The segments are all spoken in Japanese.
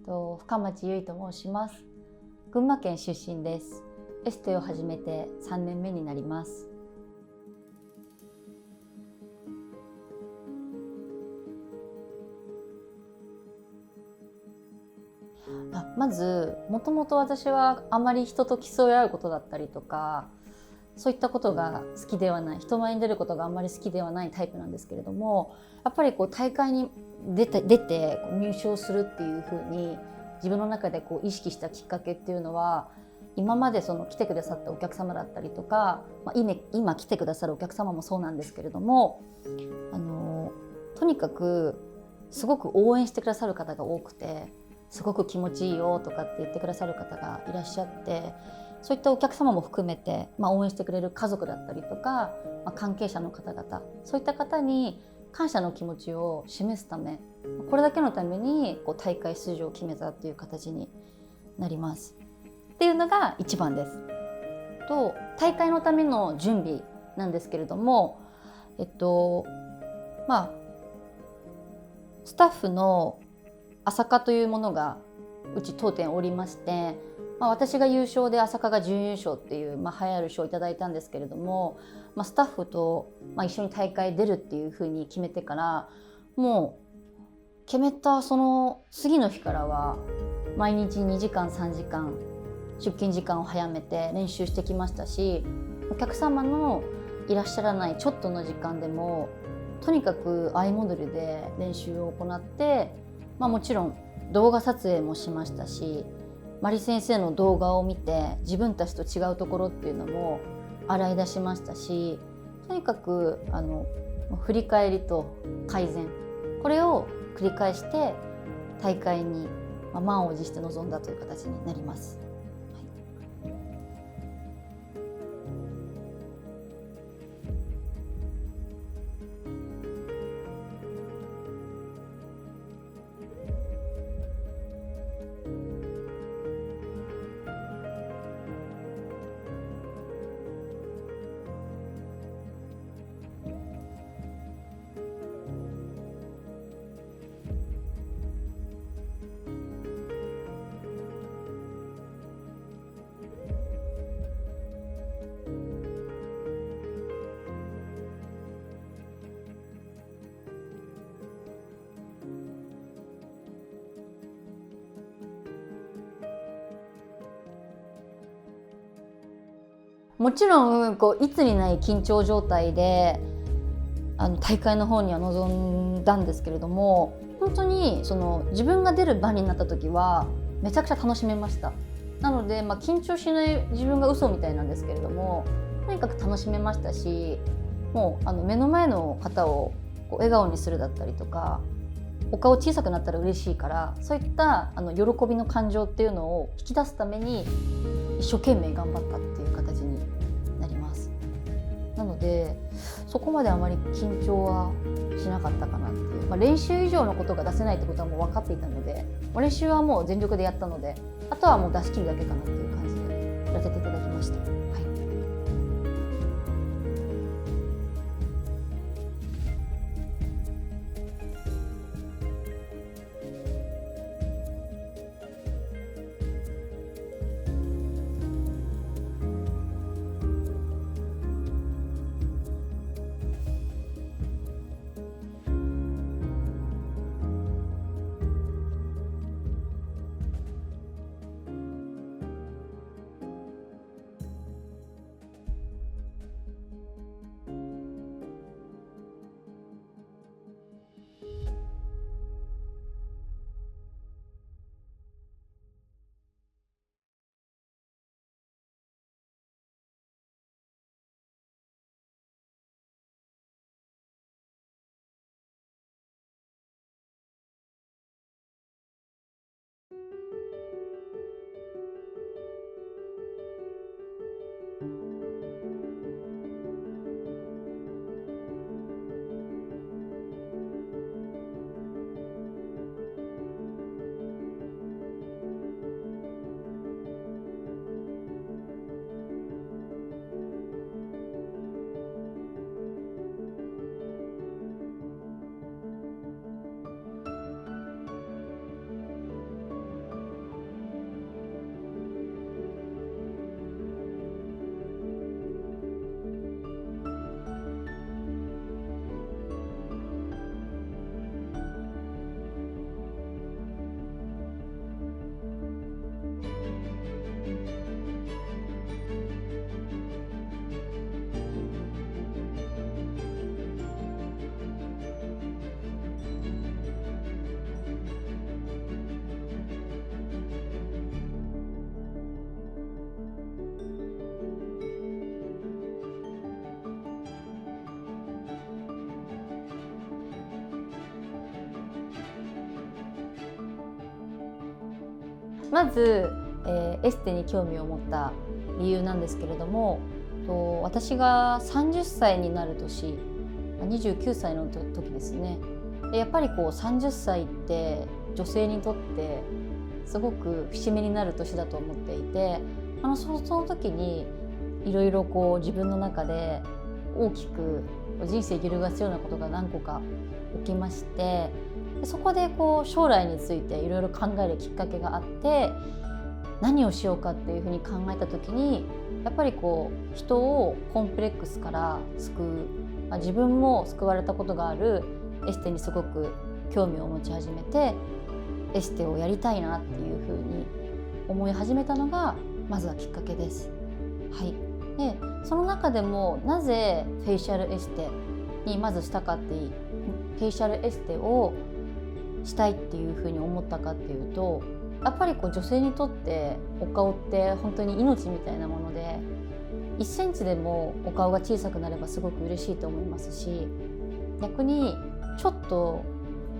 深町結衣と申します。群馬県出身です。エステを始めて3年目になります。まずもともと私はあまり人と競い合うことだったりとか、そういったことが好きではない、人前に出ることがあんまり好きではないタイプなんですけれども、やっぱり大会に出て入賞するっていうふうに自分の中で意識したきっかけっていうのは、今まで来てくださったお客様だったりとか、今来てくださるお客様もそうなんですけれども、とにかくすごく応援してくださる方が多くて、すごく気持ちいいよとかって言ってくださる方がいらっしゃって、そういったお客様も含めて、応援してくれる家族だったりとか、関係者の方々、そういった方に感謝の気持ちを示すため、これだけのために大会出場を決めたっていう形になりますっていうのが一番です。大会のための準備なんですけれども、スタッフの朝霞というものがうち当店おりまして、私が優勝で朝霞が準優勝っていう、栄えある賞をいただいたんですけれども、スタッフと、一緒に大会出るっていうふうに決めてから、もう決めたその次の日からは毎日2時間3時間出勤時間を早めて練習してきましたし、お客様のいらっしゃらないちょっとの時間でもとにかく相戻りで練習を行って、もちろん動画撮影もしましたし、マリ先生の動画を見て自分たちと違うところっていうのも洗い出しましたし、とにかく振り返りと改善、これを繰り返して大会に満を持して臨んだという形になります。もちろんいつにない緊張状態で大会の方には臨んだんですけれども、本当に自分が出る場になった時はめちゃくちゃ楽しめました。なので、緊張しない自分が嘘みたいなんですけれども、とにかく楽しめましたし、もう目の前の方を笑顔にするだったりとか、お顔小さくなったら嬉しいから、そういった喜びの感情っていうのを引き出すために一生懸命頑張ったっていう形になります。なのでそこまであまり緊張はしなかったかなっていう、練習以上のことが出せないってことはもう分かっていたので、練習はもう全力でやったので、あとはもう出し切るだけかなっていう感じでやらせていただきました。まず、エステに興味を持った理由なんですけれども、私が30歳になる年、29歳の時ですね。でやっぱりこう30歳って女性にとってすごく節目になる年だと思っていて、その時にいろいろこう自分の中で大きく人生揺るがすようなことが何個か起きまして、そこでこう将来についていろいろ考えるきっかけがあって、何をしようかっていうふうに考えた時に、やっぱりこう人をコンプレックスから救う、自分も救われたことがあるエステにすごく興味を持ち始めて、エステをやりたいなっていうふうに思い始めたのがまずはきっかけです。はい、でその中でもなぜフェイシャルエステにまずしたかってフェイシャルエステをしたいっていうふうに思ったかっていうと、やっぱりこう女性にとってお顔って本当に命みたいなもので、1センチでもお顔が小さくなればすごく嬉しいと思いますし、逆にちょっと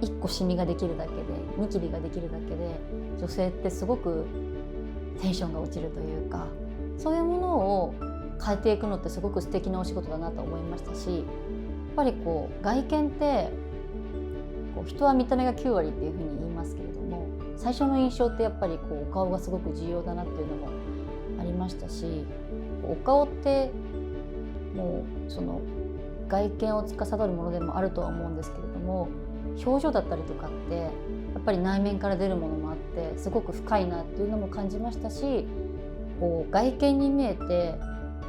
1個シミができるだけで、ニキビができるだけで女性ってすごくテンションが落ちるというか、そういうものを変えていくのってすごく素敵なお仕事だなと思いましたし、やっぱりこう外見ってこう人は見た目が9割っていうふうに言いますけれども、最初の印象ってやっぱりこうお顔がすごく重要だなっていうのもありましたし、お顔ってもうその外見を司るものでもあるとは思うんですけれども、表情だったりとかってやっぱり内面から出るものもあってすごく深いなっていうのも感じましたし、こう外見に見えて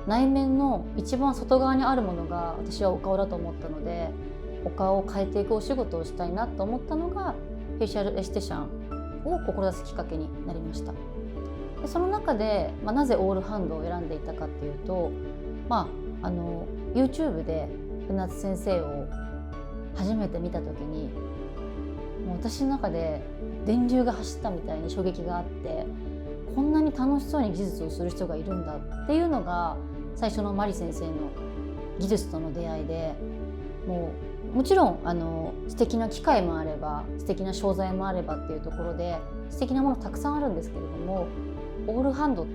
内面の一番外側にあるものが私はお顔だと思ったので、お顔を変えていくお仕事をしたいなと思ったのがフェイシャルエステシャンを志すきっかけになりました。でその中で、なぜオールハンドを選んでいたかっていうと、YouTube で船津先生を初めて見た時に、もう私の中で電流が走ったみたいに衝撃があって、こんなに楽しそうに技術をする人がいるんだっていうのが最初のマリ先生の技術との出会いで、もちろん素敵な機械もあれば素敵な商材もあればっていうところで素敵なものたくさんあるんですけれども、オールハンドって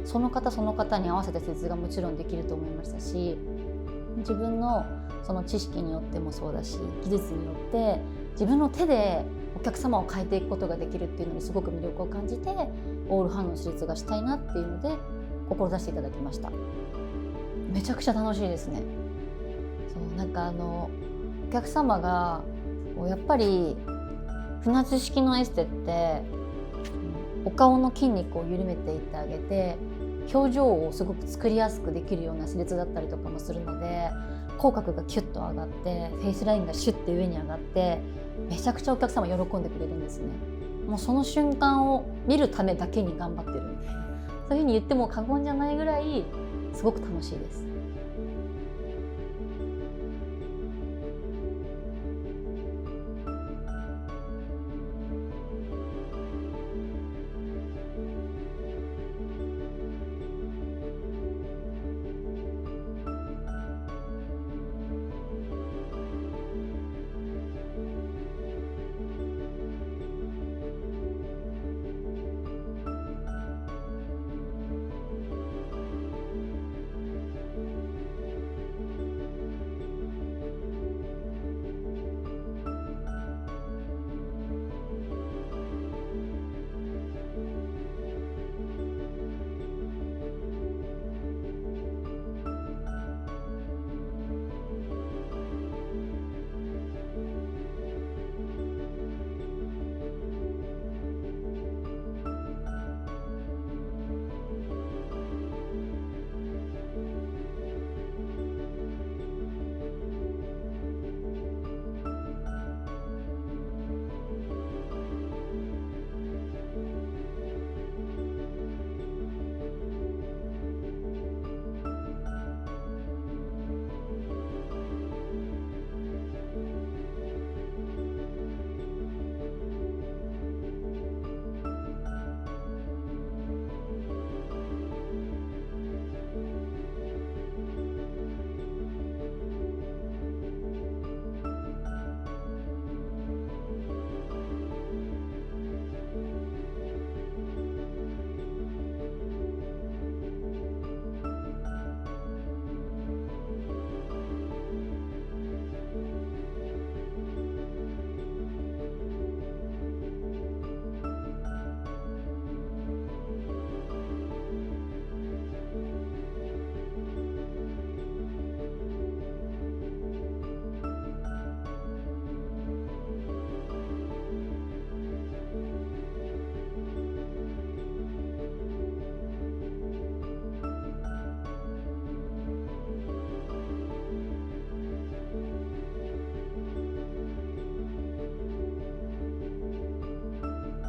その方その方に合わせた施術がもちろんできると思いましたし、自分のその知識によってもそうだし、技術によって自分の手でお客様を変えていくことができるっていうのにすごく魅力を感じて、オールハンドの手術がしたいなっていうので志していただきました。めちゃくちゃ楽しいですね。お客様がやっぱり船津式のエステってお顔の筋肉を緩めていってあげて、表情をすごく作りやすくできるような施術だったりとかもするので、口角がキュッと上がってフェイスラインがシュッて上に上がって、めちゃくちゃお客様喜んでくれるんですね。もうその瞬間を見るためだけに頑張ってるみたいな、そういうふうに言っても過言じゃないぐらいすごく楽しいです。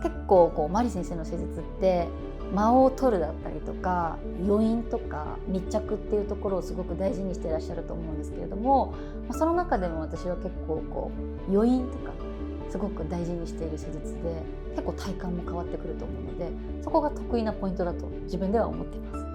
結構マリ先生の施術って間を取るだったりとか余韻とか密着っていうところをすごく大事にしていらっしゃると思うんですけれども、その中でも私は結構余韻とかすごく大事にしている施術で、結構体感も変わってくると思うので、そこが得意なポイントだと自分では思っています。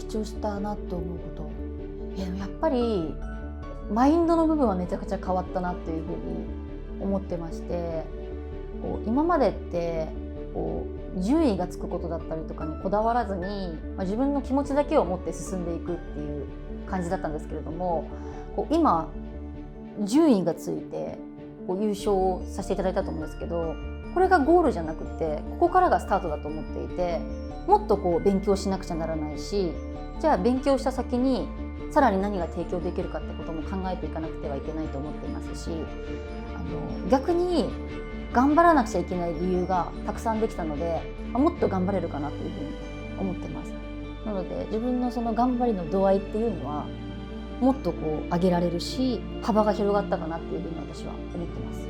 成長したなと思うこと、やっぱりマインドの部分はめちゃくちゃ変わったなっていうふうに思ってまして、今までって順位がつくことだったりとかにこだわらずに、自分の気持ちだけを持って進んでいくっていう感じだったんですけれども、今順位がついて優勝させていただいたと思うんですけど、これがゴールじゃなくてここからがスタートだと思っていて、もっと勉強しなくちゃならないし、じゃあ勉強した先にさらに何が提供できるかってことも考えていかなくてはいけないと思っていますし、逆に頑張らなくちゃいけない理由がたくさんできたので、もっと頑張れるかなというふうに思ってます。なので自分のその頑張りの度合いっていうのはもっと上げられるし、幅が広がったかなっていうふうに私は思ってます。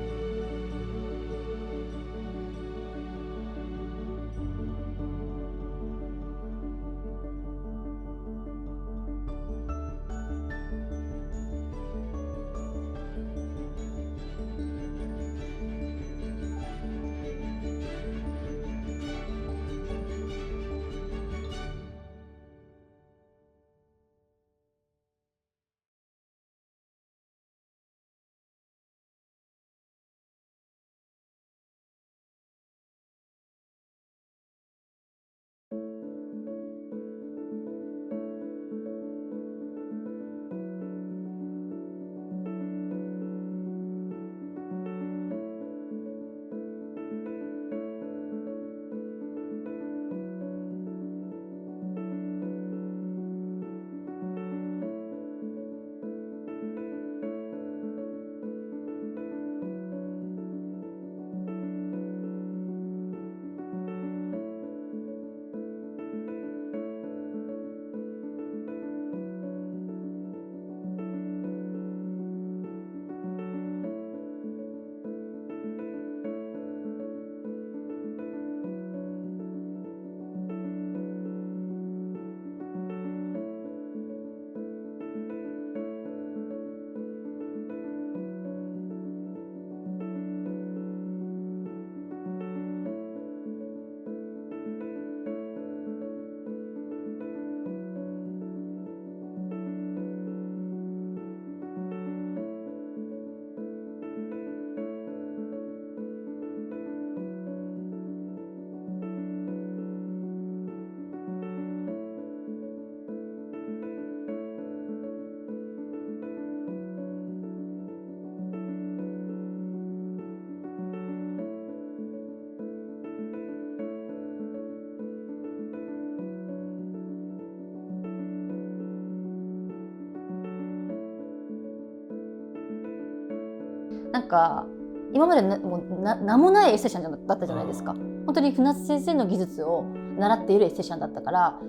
なんか今までもう名もないエッセイシャンだったじゃないですか。本当に船津先生の技術を習っているエッセイシャンだったから、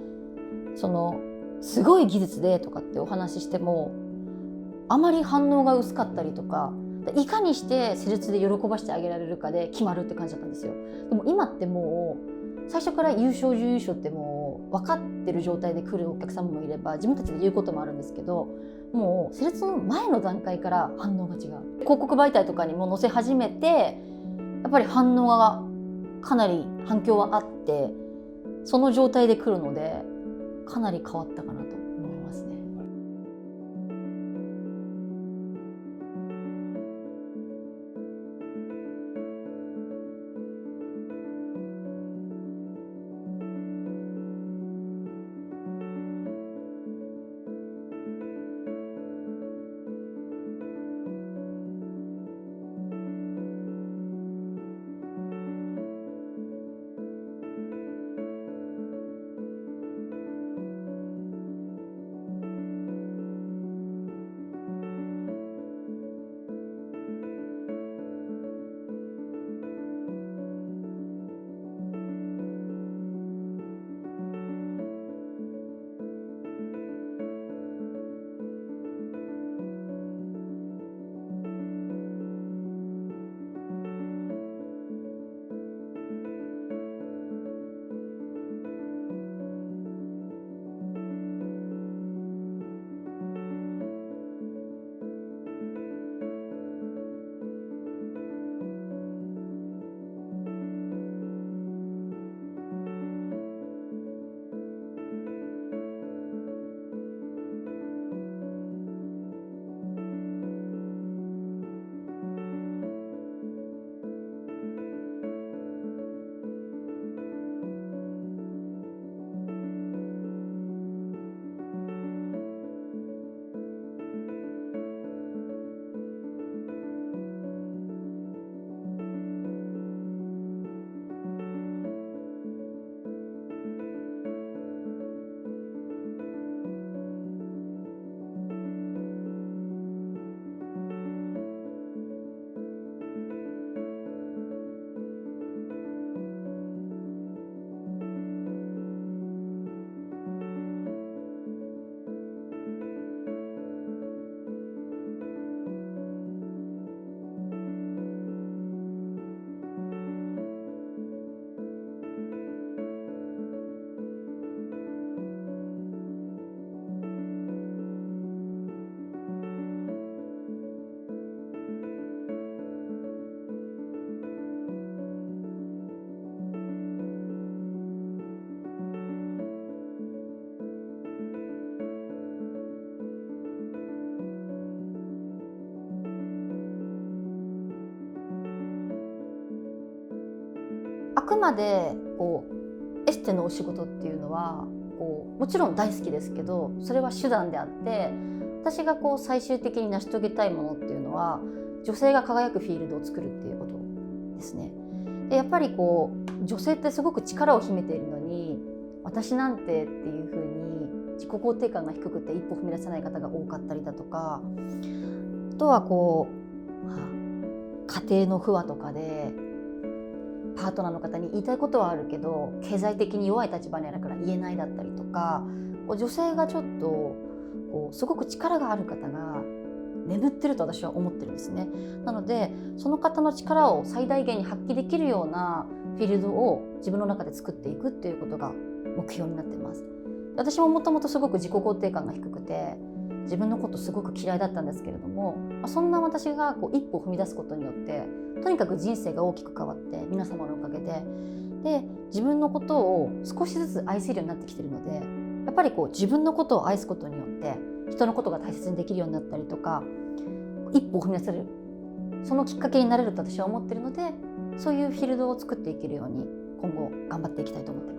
そのすごい技術でとかってお話ししてもあまり反応が薄かったりとか、いかにして施術で喜ばしてあげられるかで決まるって感じだったんですよ。でも今ってもう最初から優勝準優勝ってもう分かってる状態で来るお客様もいれば、自分たちで言うこともあるんですけど、もう施術の前の段階から反応が違う。広告媒体とかにも載せ始めて、やっぱり反応がかなり反響はあって、その状態で来るのでかなり変わったかなと思いますね。あくまでこうエステのお仕事っていうのはもちろん大好きですけど、それは手段であって、私が最終的に成し遂げたいものっていうのは女性が輝くフィールドを作るっていうことですね。でやっぱり女性ってすごく力を秘めているのに、私なんてっていう風に自己肯定感が低くて一歩踏み出せない方が多かったりだとか、あとは家庭の不和とかでパートナーの方に言いたいことはあるけど経済的に弱い立場にあるから言えないだったりとか、女性がちょっとすごく力がある方が眠ってると私は思ってるんですね。なのでその方の力を最大限に発揮できるようなフィールドを自分の中で作っていくっていうことが目標になってます。私ももともとすごく自己肯定感が低くて自分のことすごく嫌いだったんですけれども、そんな私が一歩踏み出すことによってとにかく人生が大きく変わって、皆様のおかげで自分のことを少しずつ愛せるようになってきているので、やっぱり自分のことを愛すことによって人のことが大切にできるようになったりとか、一歩を踏み出せるそのきっかけになれると私は思っているので、そういうフィールドを作っていけるように今後頑張っていきたいと思っています。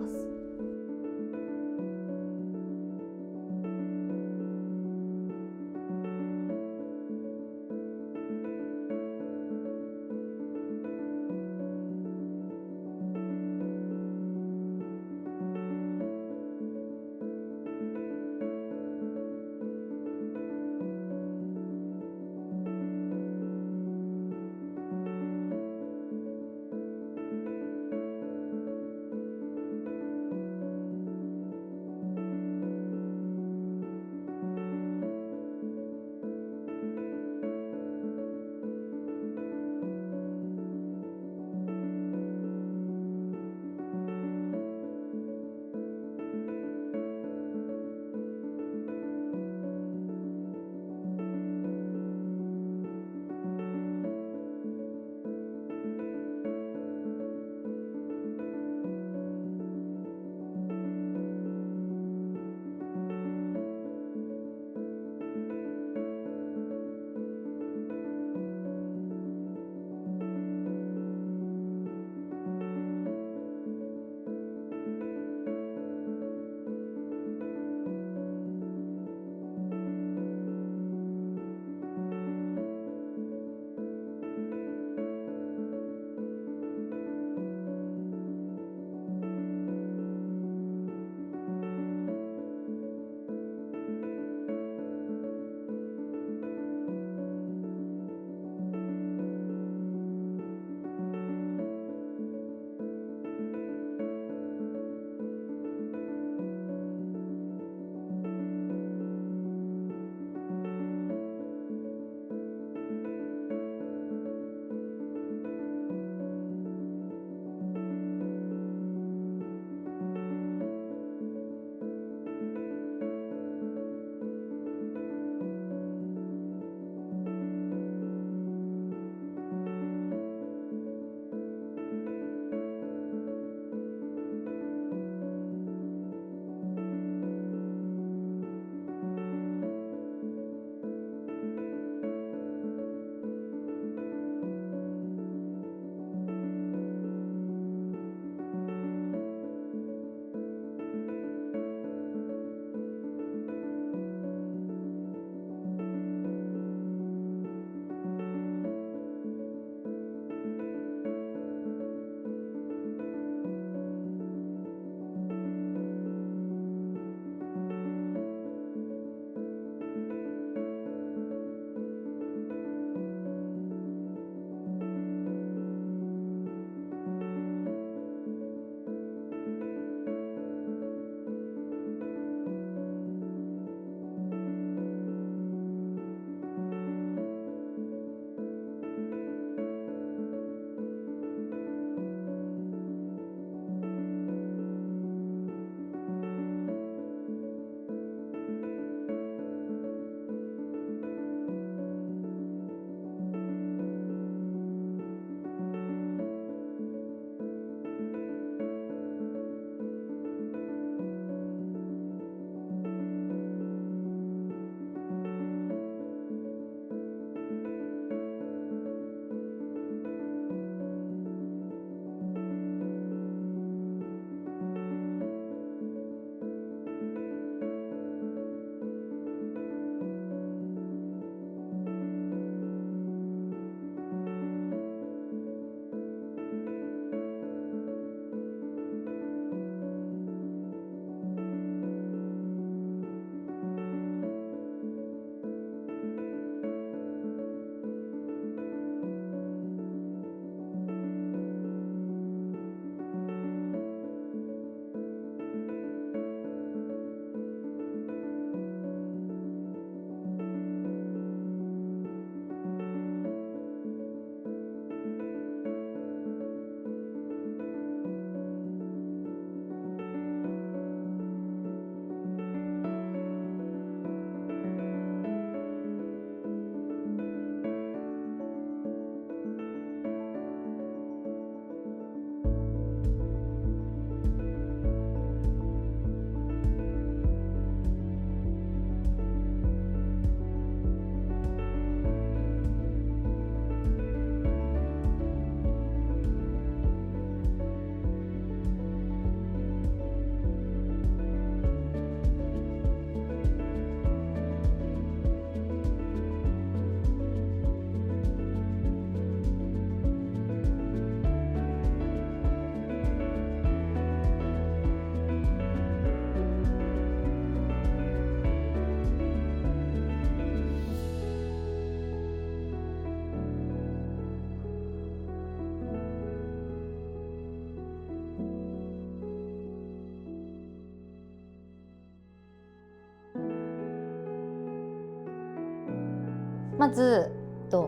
まず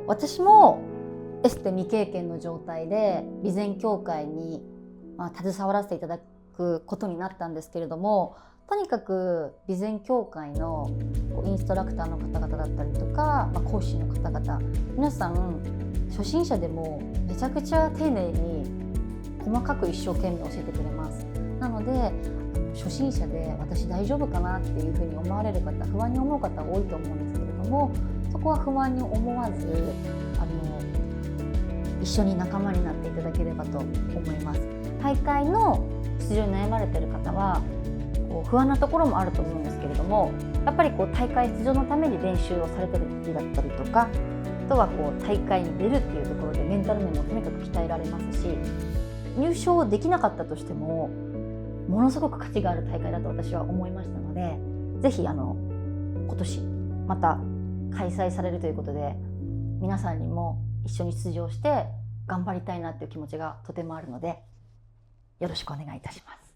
私もエステ未経験の状態で備前協会に携わらせていただくことになったんですけれども、とにかく備前協会のインストラクターの方々だったりとか、講師の方々、皆さん初心者でもめちゃくちゃ丁寧に細かく一生懸命教えてくれます。なので初心者で私大丈夫かなっていうふうに思われる方、不安に思う方多いと思うんですけれども、そこは不安に思わず一緒に仲間になっていただければと思います。大会の出場に悩まれている方は不安なところもあると思うんですけれども、やっぱり大会出場のために練習をされてる時だったりとか、あとは大会に出るっていうところでメンタル面もとにかく鍛えられますし、入賞できなかったとしてもものすごく価値がある大会だと私は思いましたので、ぜひ今年また開催されるということで、皆さんにも一緒に出場して頑張りたいなっていう気持ちがとてもあるので、よろしくお願いいたします。